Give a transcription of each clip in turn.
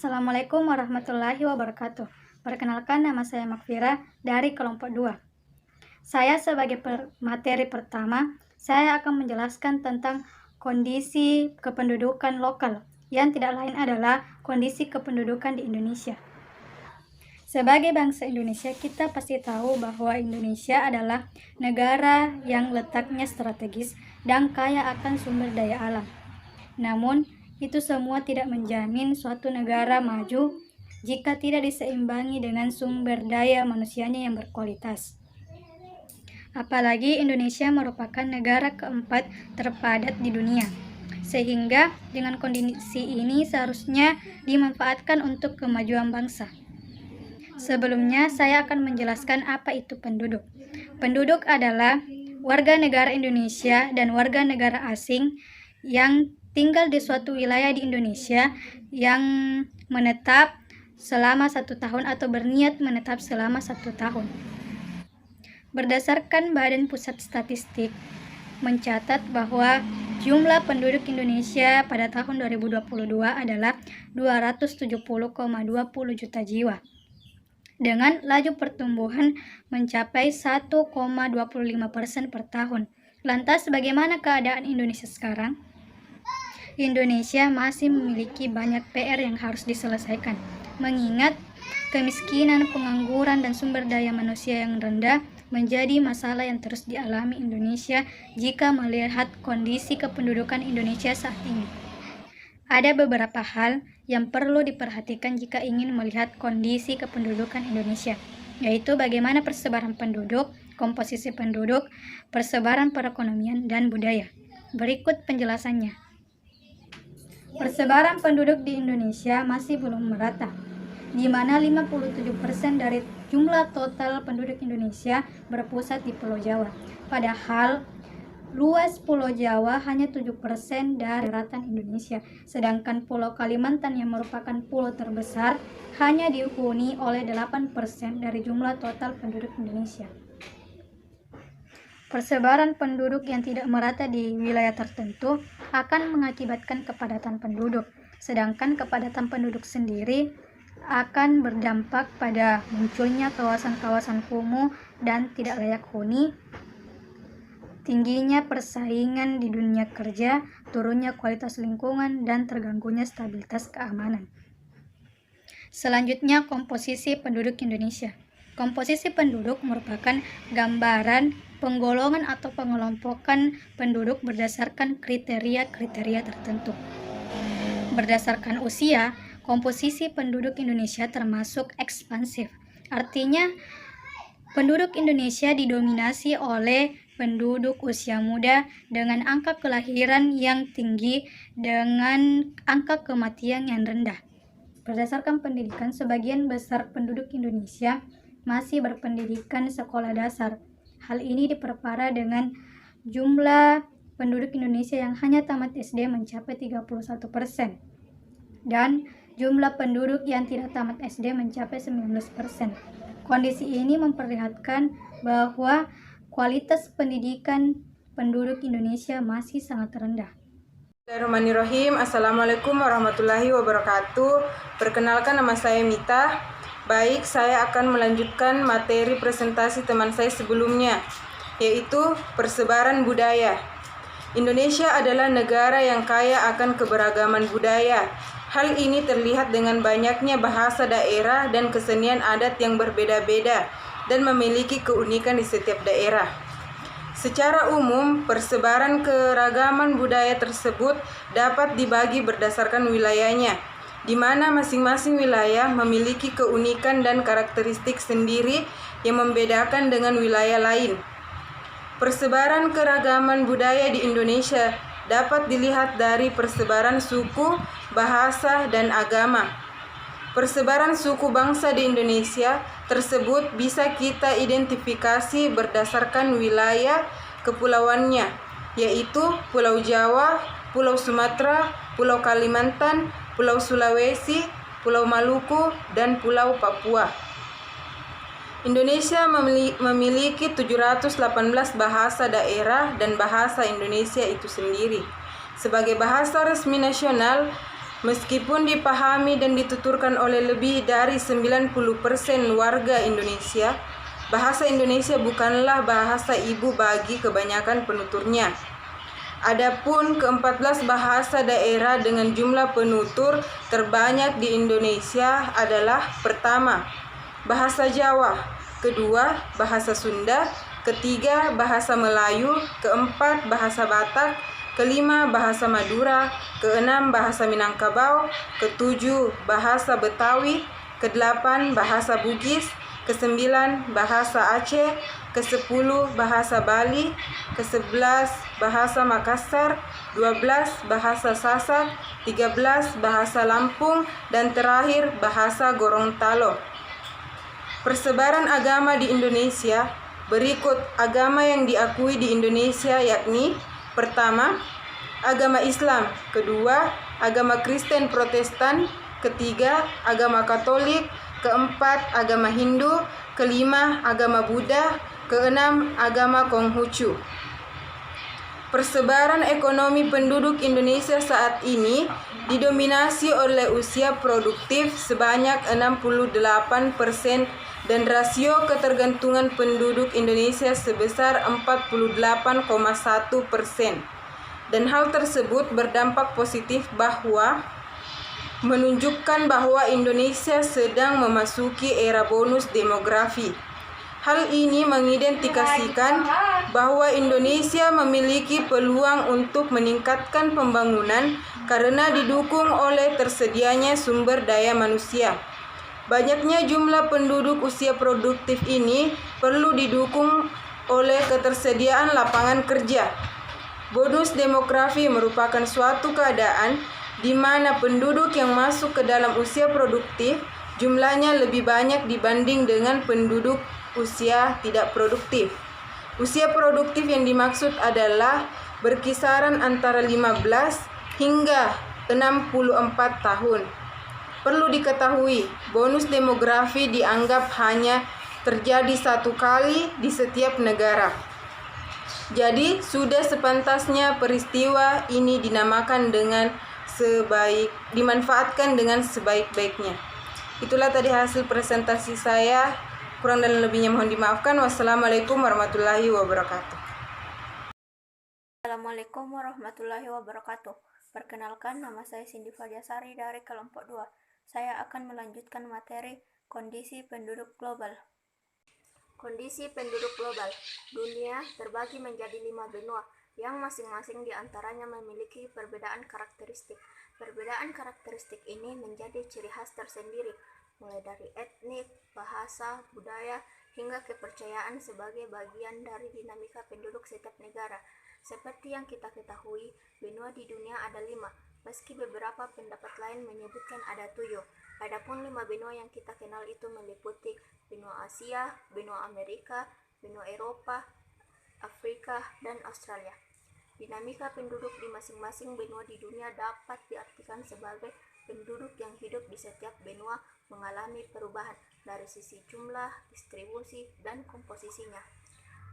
Assalamualaikum warahmatullahi wabarakatuh. Perkenalkan, nama saya Makfira dari kelompok 2. Saya sebagai materi pertama, saya akan menjelaskan tentang kondisi kependudukan lokal, yang tidak lain adalah kondisi kependudukan di Indonesia. Sebagai bangsa Indonesia, kita pasti tahu bahwa Indonesia adalah negara yang letaknya strategis dan kaya akan sumber daya alam. Namun, itu semua tidak menjamin suatu negara maju jika tidak diseimbangi dengan sumber daya manusianya yang berkualitas. Apalagi Indonesia merupakan negara keempat terpadat di dunia, sehingga dengan kondisi ini seharusnya dimanfaatkan untuk kemajuan bangsa. Sebelumnya, saya akan menjelaskan apa itu penduduk. Penduduk adalah warga negara Indonesia dan warga negara asing yang tinggal di suatu wilayah di Indonesia yang menetap selama 1 tahun atau berniat menetap selama 1 tahun. Berdasarkan Badan Pusat Statistik mencatat bahwa jumlah penduduk Indonesia pada tahun 2022 adalah 270,20 juta jiwa, dengan laju pertumbuhan mencapai 1,25% per tahun. Lantas, bagaimana keadaan Indonesia sekarang? Indonesia masih memiliki banyak PR yang harus diselesaikan, mengingat kemiskinan, pengangguran, dan sumber daya manusia yang rendah menjadi masalah yang terus dialami Indonesia jika melihat kondisi kependudukan Indonesia saat ini. Ada beberapa hal yang perlu diperhatikan jika ingin melihat kondisi kependudukan Indonesia, yaitu bagaimana persebaran penduduk, komposisi penduduk, persebaran perekonomian, dan budaya. Berikut penjelasannya. Persebaran penduduk di Indonesia masih belum merata, di mana 57% dari jumlah total penduduk Indonesia berpusat di Pulau Jawa. Padahal luas Pulau Jawa hanya 7% dari daratan Indonesia, sedangkan Pulau Kalimantan yang merupakan pulau terbesar hanya dihuni oleh 8% dari jumlah total penduduk Indonesia. Persebaran penduduk yang tidak merata di wilayah tertentu akan mengakibatkan kepadatan penduduk, sedangkan kepadatan penduduk sendiri akan berdampak pada munculnya kawasan-kawasan kumuh dan tidak layak huni, tingginya persaingan di dunia kerja, turunnya kualitas lingkungan, dan terganggunya stabilitas keamanan. Selanjutnya, komposisi penduduk Indonesia. Komposisi penduduk merupakan gambaran penggolongan atau pengelompokan penduduk berdasarkan kriteria-kriteria tertentu. Berdasarkan usia, komposisi penduduk Indonesia termasuk ekspansif. Artinya, penduduk Indonesia didominasi oleh penduduk usia muda dengan angka kelahiran yang tinggi dengan angka kematian yang rendah. Berdasarkan pendidikan, sebagian besar penduduk Indonesia masih berpendidikan sekolah dasar. Hal ini diperparah dengan jumlah penduduk Indonesia yang hanya tamat SD mencapai 31%, dan jumlah penduduk yang tidak tamat SD mencapai 19%. Kondisi ini memperlihatkan bahwa kualitas pendidikan penduduk Indonesia masih sangat rendah. Bismillahirrahmanirrahim. Assalamualaikum warahmatullahi wabarakatuh. Perkenalkan, nama saya Mita. Baik, saya akan melanjutkan materi presentasi teman saya sebelumnya, yaitu persebaran budaya. Indonesia adalah negara yang kaya akan keberagaman budaya. Hal ini terlihat dengan banyaknya bahasa daerah dan kesenian adat yang berbeda-beda dan memiliki keunikan di setiap daerah. Secara umum, persebaran keragaman budaya tersebut dapat dibagi berdasarkan wilayahnya, di mana masing-masing wilayah memiliki keunikan dan karakteristik sendiri yang membedakan dengan wilayah lain. Persebaran keragaman budaya di Indonesia dapat dilihat dari persebaran suku, bahasa, dan agama. Persebaran suku bangsa di Indonesia tersebut bisa kita identifikasi berdasarkan wilayah kepulauannya, yaitu Pulau Jawa, Pulau Sumatera, Pulau Kalimantan, Pulau Sulawesi, Pulau Maluku, dan Pulau Papua. Indonesia memiliki 718 bahasa daerah dan bahasa Indonesia itu sendiri. Sebagai bahasa resmi nasional, Meskipun dipahami dan dituturkan oleh lebih dari 90% warga Indonesia, bahasa Indonesia bukanlah bahasa ibu bagi kebanyakan penuturnya. Adapun ke-14 bahasa daerah dengan jumlah penutur terbanyak di Indonesia adalah: pertama, bahasa Jawa; kedua, bahasa Sunda; ketiga, bahasa Melayu; keempat, bahasa Batak; kelima, bahasa Madura; keenam, bahasa Minangkabau; ketujuh, bahasa Betawi; kedelapan, bahasa Bugis; kesembilan, bahasa Aceh; kesepuluh, bahasa Bali; kesebelas, bahasa Makassar; 12, bahasa Sasak; 13, bahasa Lampung; dan terakhir, bahasa Gorontalo. Persebaran agama di Indonesia. Berikut agama yang diakui di Indonesia, yakni: pertama, agama Islam; kedua, agama Kristen Protestan; ketiga, agama Katolik; keempat, agama Hindu; kelima, agama Buddha; keenam, agama Konghucu. Persebaran ekonomi penduduk Indonesia saat ini didominasi oleh usia produktif sebanyak 68% dan rasio ketergantungan penduduk Indonesia sebesar 48,1%. Dan hal tersebut berdampak positif menunjukkan bahwa Indonesia sedang memasuki era bonus demografi. Hal ini mengindikasikan bahwa Indonesia memiliki peluang untuk meningkatkan pembangunan karena didukung oleh tersedianya sumber daya manusia. Banyaknya jumlah penduduk usia produktif ini perlu didukung oleh ketersediaan lapangan kerja. Bonus demografi merupakan suatu keadaan di mana penduduk yang masuk ke dalam usia produktif jumlahnya lebih banyak dibanding dengan penduduk usia tidak produktif. Usia produktif yang dimaksud adalah berkisaran antara 15 hingga 64 tahun. Perlu diketahui, bonus demografi dianggap hanya terjadi satu kali di setiap negara. Jadi, sudah sepantasnya peristiwa ini dimanfaatkan dengan sebaik-baiknya. Itulah tadi hasil presentasi saya. Kurang dan lebihnya mohon dimaafkan. Wassalamualaikum warahmatullahi wabarakatuh. Assalamualaikum warahmatullahi wabarakatuh. Perkenalkan, nama saya Cindy Fadiasari dari kelompok 2. Saya akan melanjutkan materi kondisi penduduk global. Kondisi penduduk global. Dunia terbagi menjadi 5 benua yang masing-masing diantaranya memiliki perbedaan karakteristik. Perbedaan karakteristik ini menjadi ciri khas tersendiri, mulai dari etnik, bahasa, budaya, hingga kepercayaan sebagai bagian dari dinamika penduduk setiap negara. Seperti yang kita ketahui, benua di dunia ada 5, meski beberapa pendapat lain menyebutkan ada 7. Adapun 5 benua yang kita kenal itu meliputi benua Asia, benua Amerika, benua Eropa, Afrika, dan Australia. Dinamika penduduk di masing-masing benua di dunia dapat diartikan sebagai penduduk yang hidup di setiap benua mengalami perubahan dari sisi jumlah, distribusi, dan komposisinya.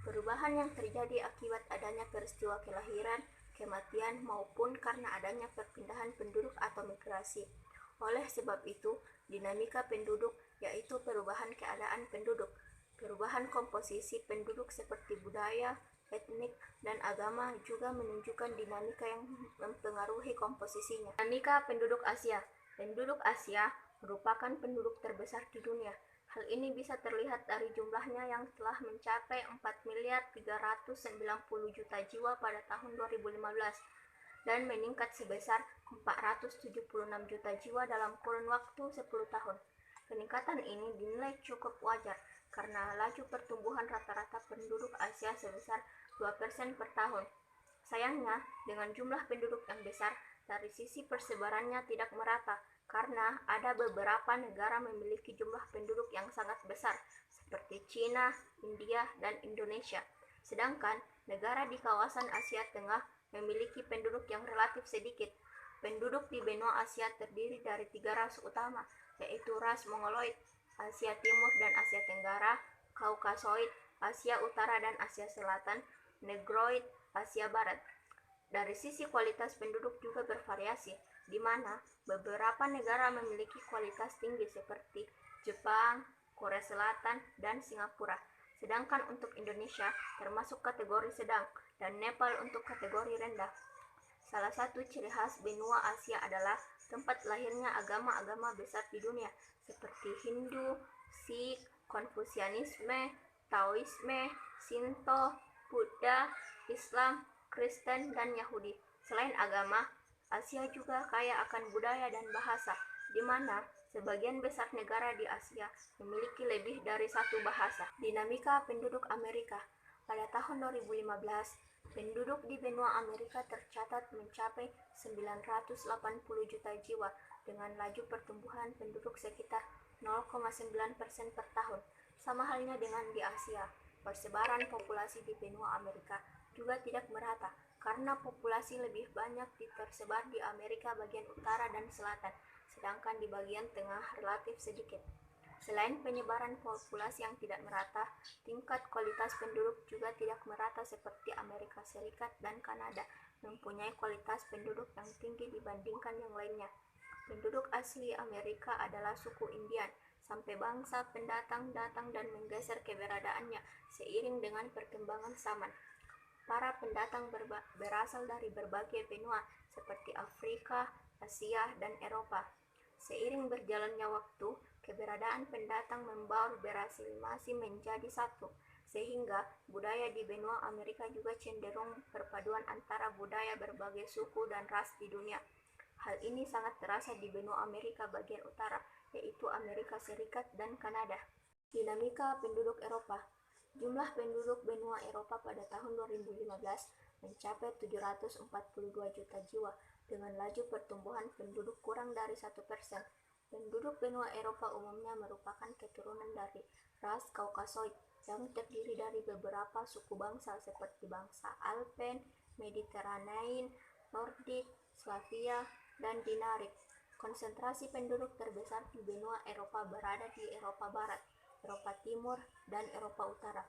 Perubahan yang terjadi akibat adanya peristiwa kelahiran, kematian, maupun karena adanya perpindahan penduduk atau migrasi. Oleh sebab itu, dinamika penduduk yaitu perubahan keadaan penduduk, perubahan komposisi penduduk seperti budaya, etnik, dan agama juga menunjukkan dinamika yang mempengaruhi komposisinya. Dinamika penduduk Asia. Penduduk Asia merupakan penduduk terbesar di dunia. Hal ini bisa terlihat dari jumlahnya yang telah mencapai 4.390.000.000 jiwa pada tahun 2015 dan meningkat sebesar 476 juta jiwa dalam kurun waktu 10 tahun. Peningkatan ini dinilai cukup wajar karena laju pertumbuhan rata-rata penduduk Asia sebesar 2% per tahun. Sayangnya, dengan jumlah penduduk yang besar, dari sisi persebarannya tidak merata karena ada beberapa negara memiliki jumlah penduduk yang sangat besar seperti China, India, dan Indonesia. Sedangkan negara di kawasan Asia Tengah memiliki penduduk yang relatif sedikit. Penduduk di benua Asia terdiri dari 3 ras utama, yaitu ras Mongoloid, Asia Timur dan Asia Tenggara, Kaukasoid, Asia Utara dan Asia Selatan, Negroid, Asia Barat. Dari sisi kualitas penduduk juga bervariasi. di mana beberapa negara memiliki kualitas tinggi seperti Jepang, Korea Selatan, dan Singapura. Sedangkan untuk Indonesia termasuk kategori sedang dan Nepal untuk kategori rendah. Salah satu ciri khas benua Asia adalah tempat lahirnya agama-agama besar di dunia seperti Hindu, Sikh, Konfusianisme, Taoisme, Shinto, Buddha, Islam, Kristen, dan Yahudi. Selain agama, Asia juga kaya akan budaya dan bahasa, di mana sebagian besar negara di Asia memiliki lebih dari satu bahasa. Dinamika penduduk Amerika. Pada tahun 2015, penduduk di benua Amerika tercatat mencapai 980 juta jiwa dengan laju pertumbuhan penduduk sekitar 0,9% per tahun. Sama halnya dengan di Asia, persebaran populasi di benua Amerika juga tidak merata karena populasi lebih banyak tersebar di Amerika bagian utara dan selatan, sedangkan di bagian tengah relatif sedikit. Selain penyebaran populasi yang tidak merata, tingkat kualitas penduduk juga tidak merata seperti Amerika Serikat dan Kanada, mempunyai kualitas penduduk yang tinggi dibandingkan yang lainnya. Penduduk asli Amerika adalah suku Indian, sampai bangsa pendatang datang dan menggeser keberadaannya seiring dengan perkembangan zaman. Para pendatang berasal dari berbagai benua seperti Afrika, Asia, dan Eropa. Seiring berjalannya waktu, keberadaan pendatang membaur berasimilasi menjadi satu, sehingga budaya di benua Amerika juga cenderung perpaduan antara budaya berbagai suku dan ras di dunia. Hal ini sangat terasa di benua Amerika bagian utara, yaitu Amerika Serikat dan Kanada. Dinamika penduduk Eropa. Jumlah penduduk benua Eropa pada tahun 2015 mencapai 742 juta jiwa dengan laju pertumbuhan penduduk kurang dari 1%. Penduduk benua Eropa umumnya merupakan keturunan dari ras Kaukasoid yang terdiri dari beberapa suku bangsa seperti bangsa Alpen, Mediterranean, Nordik, Slavia, dan Dinaric. Konsentrasi penduduk terbesar di benua Eropa berada di Eropa Barat, Eropa Timur, dan Eropa Utara.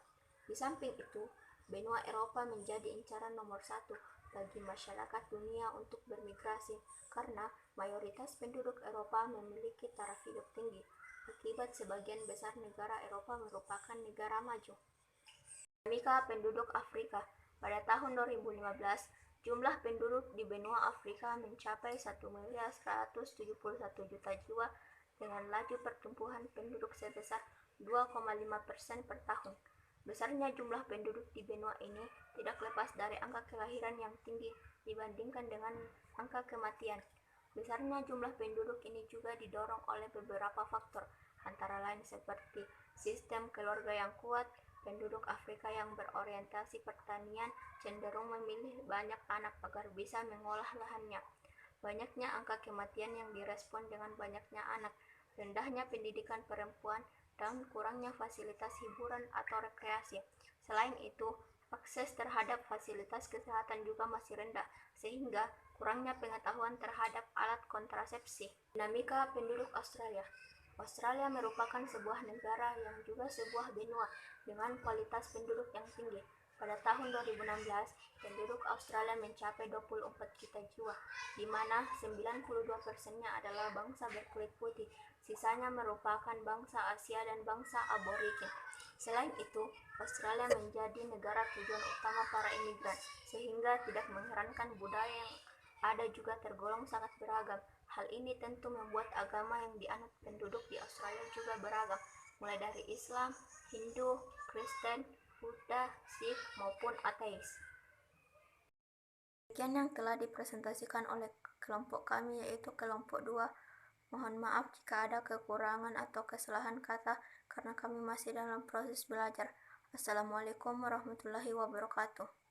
Di samping itu, benua Eropa menjadi incaran nomor satu bagi masyarakat dunia untuk bermigrasi karena mayoritas penduduk Eropa memiliki taraf hidup tinggi akibat sebagian besar negara Eropa merupakan negara maju. Dinamika penduduk Afrika. Pada tahun 2015, jumlah penduduk di benua Afrika mencapai 1.171 juta jiwa dengan laju pertumbuhan penduduk sebesar 2,5% per tahun. Besarnya jumlah penduduk di benua ini tidak lepas dari angka kelahiran yang tinggi dibandingkan dengan angka kematian. Besarnya jumlah penduduk ini juga didorong oleh beberapa faktor, antara lain seperti sistem keluarga yang kuat. Penduduk Afrika yang berorientasi pertanian cenderung memilih banyak anak agar bisa mengolah lahannya. Banyaknya angka kematian yang direspon dengan banyaknya anak, rendahnya pendidikan perempuan, dan kurangnya fasilitas hiburan atau rekreasi. Selain itu, akses terhadap fasilitas kesehatan juga masih rendah, sehingga kurangnya pengetahuan terhadap alat kontrasepsi. Dinamika penduduk Australia. Australia merupakan sebuah negara yang juga sebuah benua dengan kualitas penduduk yang tinggi. Pada tahun 2016, penduduk Australia mencapai 24 juta jiwa, di mana 92%-nya adalah bangsa berkulit putih, sisanya merupakan bangsa Asia dan bangsa Aborigin. Selain itu, Australia menjadi negara tujuan utama para imigran, sehingga tidak mengherankan budaya yang ada juga tergolong sangat beragam. Hal ini tentu membuat agama yang dianut penduduk di Australia juga beragam, mulai dari Islam, Hindu, Kristen, Buddha, Sikh, maupun ateis. Demikian yang telah dipresentasikan oleh kelompok kami, yaitu kelompok 2. Mohon maaf jika ada kekurangan atau kesalahan kata karena kami masih dalam proses belajar. Assalamualaikum warahmatullahi wabarakatuh.